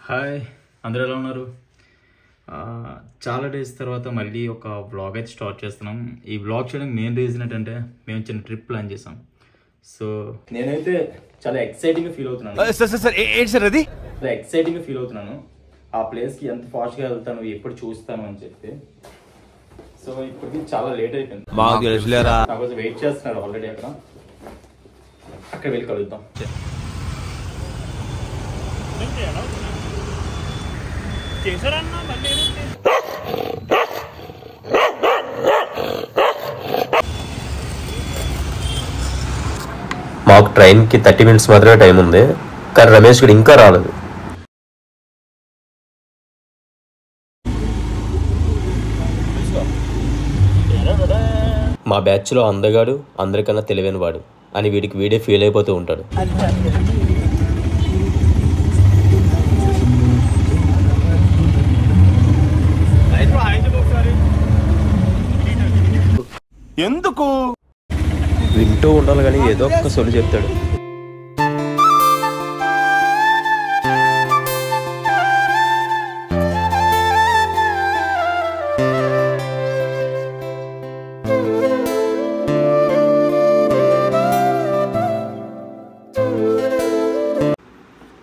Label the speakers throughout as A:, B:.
A: Hi, అందరూ ఎలా ఉన్నారు? చాలా డేస్ తర్వాత మళ్ళీ ఒక వ్లాగ్ అయితే స్టార్ట్ చేస్తున్నాం. ఈ వ్లాగ్ చేయడానికి మెయిన్ రీజన్ ఏంటంటే మేము చిన్న ట్రిప్ ప్లాన్ చేసాం. సో నేనైతే చాలా ఎక్సైటింగ్గా ఫీల్ అవుతున్నాను. ఎక్సైటింగ్గా ఫీల్ అవుతున్నాను ఆ ప్లేస్కి ఎంత ఫాస్ట్గా వెళ్తాను, ఎప్పుడు చూస్తాను అని చెప్పి. సో ఇప్పటికి చాలా లేట్ అయిపోయింది. నా కోసం వెయిట్ చేస్తున్నారు ఆల్రెడీ. అక్కడ వెళ్ళి కలుద్దాం.
B: మాకు ట్రైన్కి 30 minutes మాత్రమే టైం ఉంది, కానీ రమేష్ గడు ఇంకా రాలేదు. మా బ్యాచ్లో అందగాడు, అందరికన్నా తెలివైన వాడు అని వీడికి వీడే ఫీల్ అయిపోతూ ఉంటాడు.
C: ఎందుకు
B: వింటూ ఉండాలి కానీ ఏదో ఒక్క సొల్లు చెప్తాడు.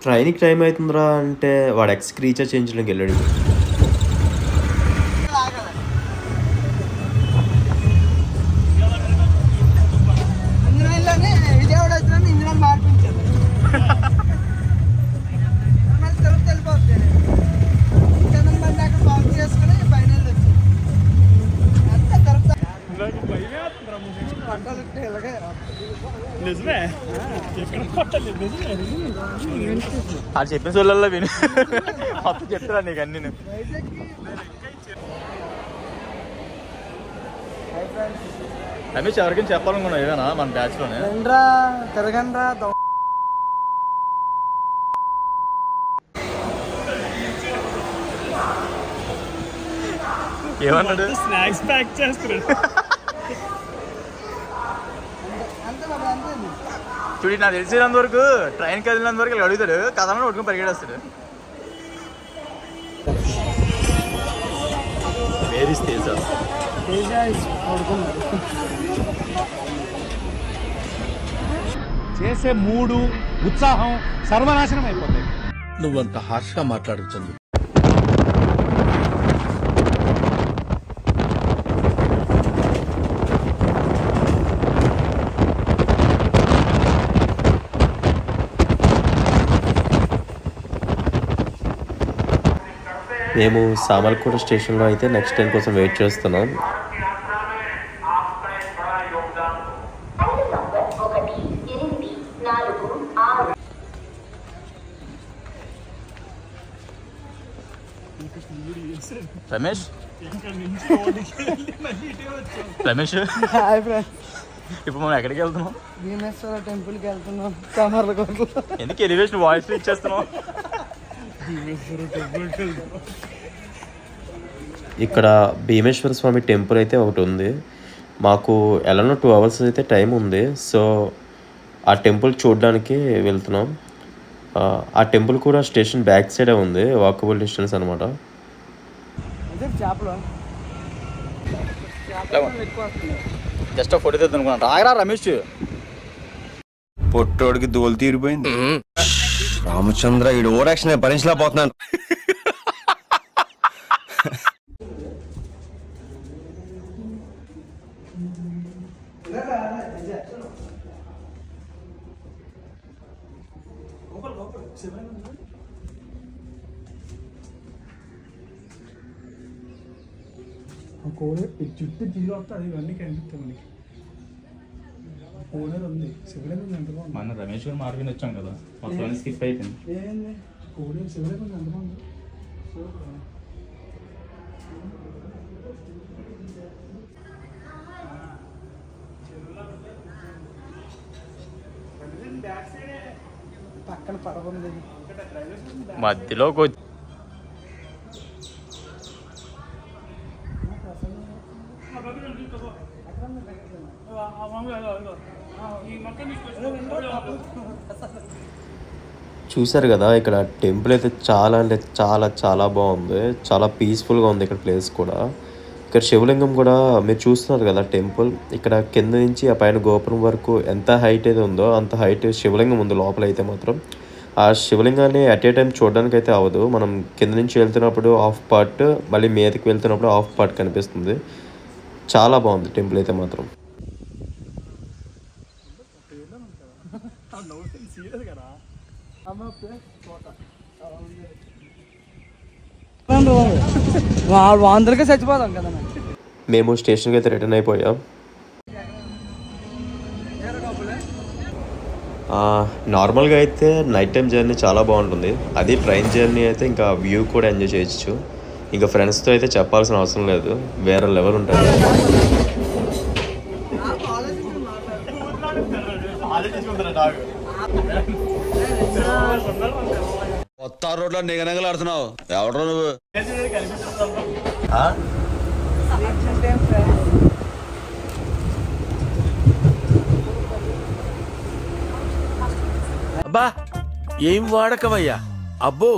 B: ట్రైన్కి టైం అవుతుందిరా అంటే వాడు ఎక్స్కి రీఛార్జ్ చేయించడానికి వెళ్ళాడు.
A: అది చెప్పిన సోళ్ళల్లో విని అప్పుడు చెప్తారా నీకు అన్ని. రమేష్ ఎవరికైనా చెప్పాలనుకున్నా ఏదైనా మన బ్యాచ్ లోనే ఏమన్నాడు? స్నాక్స్ ప్యాక్ చేస్తున్నాడు. చూడి నాకు తెలిసినంత వరకు ట్రైన్ కదిలినంత వరకు అడుగుతాడు, కథలను పట్టుకుని పరిగెడేస్తాడు.
C: చేసే మూడు ఉత్సాహం సర్వనాశనం అయిపోతాయి.
D: నువ్వంత హార్ష్గా మాట్లాడుతుంది.
B: మేము సామర్లకోట స్టేషన్లో అయితే నెక్స్ట్ ట్రైన్ కోసం వెయిట్ చేస్తున్నాం.
A: రమేష్ రమేష్ ఇప్పుడు మనం ఎక్కడికి వెళ్తున్నాం?
E: భీమేశ్వర టెంపుల్కి వెళ్తున్నాం. సామర్లకోట.
A: ఎందుకు ఎలివేషన్ వాయిస్ ఇచ్చేస్తున్నాం?
B: ఇక్కడ భీమేశ్వర స్వామి టెంపుల్ అయితే ఒకటి ఉంది. మాకు ఎలానో 2 hours అయితే టైం ఉంది. సో ఆ టెంపుల్ చూడడానికి వెళ్తున్నాం. ఆ టెంపుల్ కూడా స్టేషన్ బ్యాక్ సైడే ఉంది, వాకబుల్ డిస్టెన్స్ అనమాట.
A: జస్ట్ ఫోటో తెద్దాం అనుకున్నాను. రాగరా రమేష్.
D: పొట్టోడికి దోలు తీరిపోయింది. రామచంద్ర ఈ ఓవర్ యాక్షన్ భరించలేకపోతున్నాను.
C: కోడే చుట్టూ తీరు వస్తుంది, ఇవన్నీ కనిపిస్తాయి మనకి. కోడేది ఉంది, శివలింగం ఎంత బాగుంది.
A: మన రమేష్ గారు మార్గం వచ్చాం కదా, మొత్తం స్కిప్ అయిపోయింది.
C: ఏంది కోడే శివలింగం ఎంత బాగుంది. పక్కన పడవ
A: మధ్యలోకి
B: చూసారు కదా ఇక్కడ టెంపుల్ అయితే చాలా అంటే చాలా చాలా బాగుంది. చాలా పీస్ఫుల్గా ఉంది ఇక్కడ ప్లేస్ కూడా. ఇక్కడ శివలింగం కూడా మీరు చూస్తున్నారు కదా టెంపుల్. ఇక్కడ కింద నుంచి ఆ పైన గోపురం వరకు ఎంత హైట్ అయితే ఉందో అంత హైట్ శివలింగం ఉంది లోపల అయితే మాత్రం. ఆ శివలింగాన్ని అట్ ఏ టైం చూడడానికి అయితే అవ్వదు. మనం కింద నుంచి వెళ్తున్నప్పుడు హాఫ్ పార్ట్, మళ్ళీ మీదకి వెళ్తున్నప్పుడు హాఫ్ పార్ట్ కనిపిస్తుంది. చాలా బాగుంది టెంపుల్ అయితే మాత్రం.
E: అందరికీ చచ్చిపోతాం కదా.
B: మేము స్టేషన్కి అయితే రిటర్న్ అయిపోయాం. నార్మల్గా అయితే నైట్ టైం జర్నీ చాలా బాగుంటుంది. అది ట్రైన్ జర్నీ అయితే ఇంకా వ్యూ కూడా ఎంజాయ్ చేయొచ్చు. ఇంకా ఫ్రెండ్స్తో అయితే చెప్పాల్సిన అవసరం లేదు, వేరే లెవెల్ ఉంటుంది.
D: కొత్త రోడ్లో నిగనగలాడుతున్నావు ఎవడో నువ్వు.
F: అబ్బా ఏం వాడకవయ్యా, అబ్బో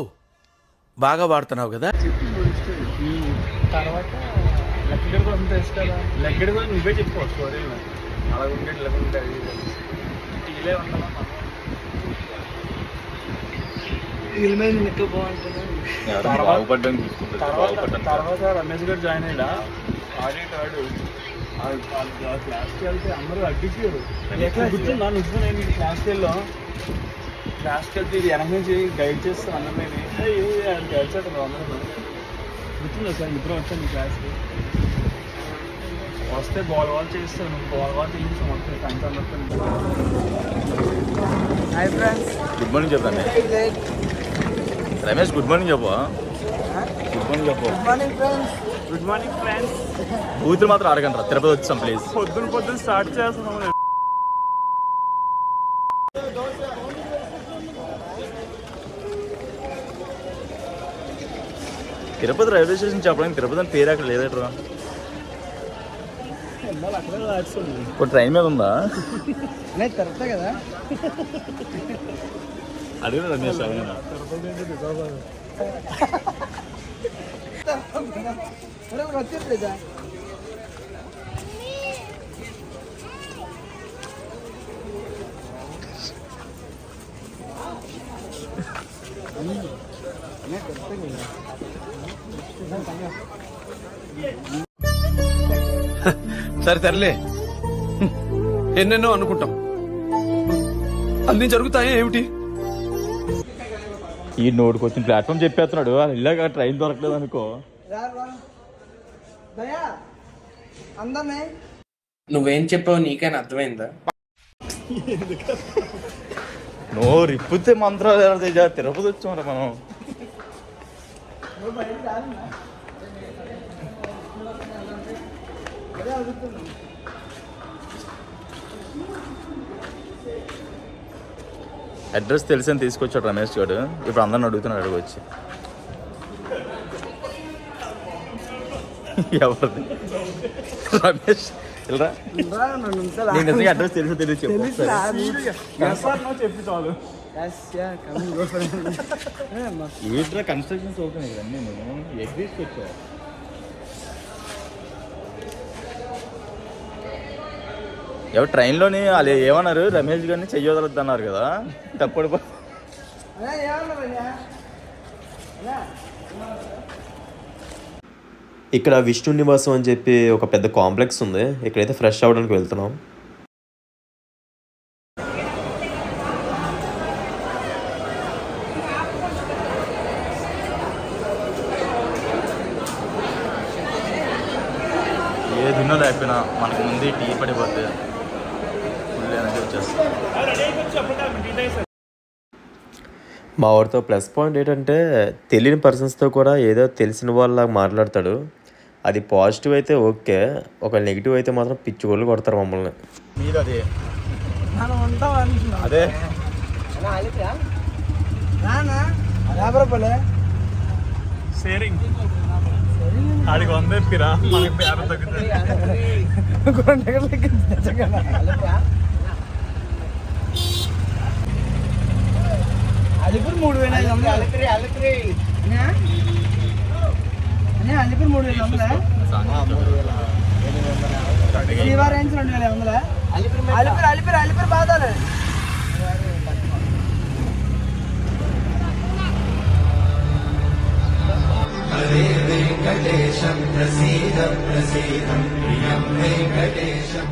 F: బాగా వాడుతున్నావు కదా.
C: తర్వాత లెక్కడి కూడా అంత వేసు కదా, లెక్కడి కూడా నువ్వే చెప్పుకో స్టోరీ. అలా ఉండేది ఇలా ఉంటాయి టీలే ఉంటాం. తర్వాత రమేష్ గారు జాయిన్ అయ్యా ఆడేటాడు. క్లాస్కి వెళ్తే అందరూ అడ్డించారు. కూర్చున్నా నువ్వు నేను క్లాస్కి వెళ్ళాం. క్లాస్కి వెళ్తే ఇది వెనక నుంచి గైడ్ చేస్తాను అందరినీ. గైడ్ చేయడం అందరూ గుర్తుందా సార్? ఇద్దరు వచ్చాను క్లాస్కి. వస్తే బాల్ చేస్తాను, బాల్ తీసి మొత్తం ఫ్రెండ్స్ అందరితో.
E: హాయ్ ఫ్రెండ్స్,
A: గుడ్ మార్నింగ్ చెప్పాను రమేష్. గుడ్ మార్నింగ్ చెప్పు. గుడ్ మార్నింగ్ చెప్పు.
E: Good morning friends.
C: Good morning friends.
A: బూతులు మాత్రం అడగండి రా, తిరుపతి వచ్చాం ప్లీజ్.
C: పొద్దున స్టార్ట్ చేస్తున్నాం.
A: తిరుపతి రైల్వే స్టేషన్ చెప్పడానికి తిరుపతి అని పేరు అక్కడ లేదట్రా. ఇప్పుడు ట్రైన్ మీద ఉందా?
E: తిరుగుతా కదా.
A: అడిగిన రమేష్
E: వచ్చేదా?
F: సరే తరలే, ఎన్నెన్నో అనుకుంటాం, అన్ని జరుగుతాయా ఏమిటి?
A: ఈ నోటికి వచ్చిన ప్లాట్ఫామ్ చెప్పేస్తున్నాడు. ఇలాగ ట్రైన్ దొరకలేదు అనుకో.
E: అందరినీ
G: నువ్వేం చెప్పావు నీకైనా అర్థమైందా?
A: నో రిప్పితే మంత్రాలు తిరుపతి వచ్చామరా మనం. అడ్రస్ తెలిసని తీసుకొచ్చాడు రమేష్ గారు. ఇప్పుడు అందరిని అడుగుతున్నాడు. అడగొచ్చి ఎవరిది రమేష్ ఇలా నేను నిజంగా అడ్రస్ తెలుసో తెలియదు చెప్పు.
C: చెప్పి చాలు.
A: ఏంట్రా కన్స్ట్రక్షన్స్ ఓపెన్ ఇవన్నీ నేను ఎగ్జిస్కొచ్చా. ఎవరు ట్రైన్లోని వాళ్ళు ఏమన్నారు, రమేష్ గారిని చెయ్యొదలద్దు అన్నారు కదా. తప్పుడు
B: ఇక్కడ విష్ణు నివాసం అని చెప్పి ఒక పెద్ద కాంప్లెక్స్ ఉంది. ఇక్కడైతే ఫ్రెష్ అవ్వడానికి వెళ్తున్నాం.
A: ఏ దున్నో లేకపోయినా మనకు ముందు టీ పడిపోతే ఫుల్ ఎనర్జీ వచ్చేస్తుంది.
B: మా వాడితో ప్లస్ పాయింట్ ఏంటంటే తెలియని పర్సన్స్తో కూడా ఏదో తెలిసిన వాళ్ళలాగా మాట్లాడతాడు. అది పాజిటివ్ అయితే ఓకే, ఒక నెగిటివ్ అయితే మాత్రం పిచ్చుకోళ్ళు కొడతారు మమ్మల్ని.
A: మీరు అదే
E: మనం ఉంటాం అనుకున్నాం.
A: అదే
E: 50 రూపాయలే
C: షేరింగ్. ఆడికి 100 ఎత్తిరా మనకి 50 తగ్గుతుంది.
E: అలిపిరి 3500. అలిపిరి అలిపిరి 3500. శ్రీవారాయన్స్ 2500. అలిపిరి బాధాలు.
H: హరే వెంకటేశం ప్రసీద ప్రసీదం ప్రియం వెంకటేశం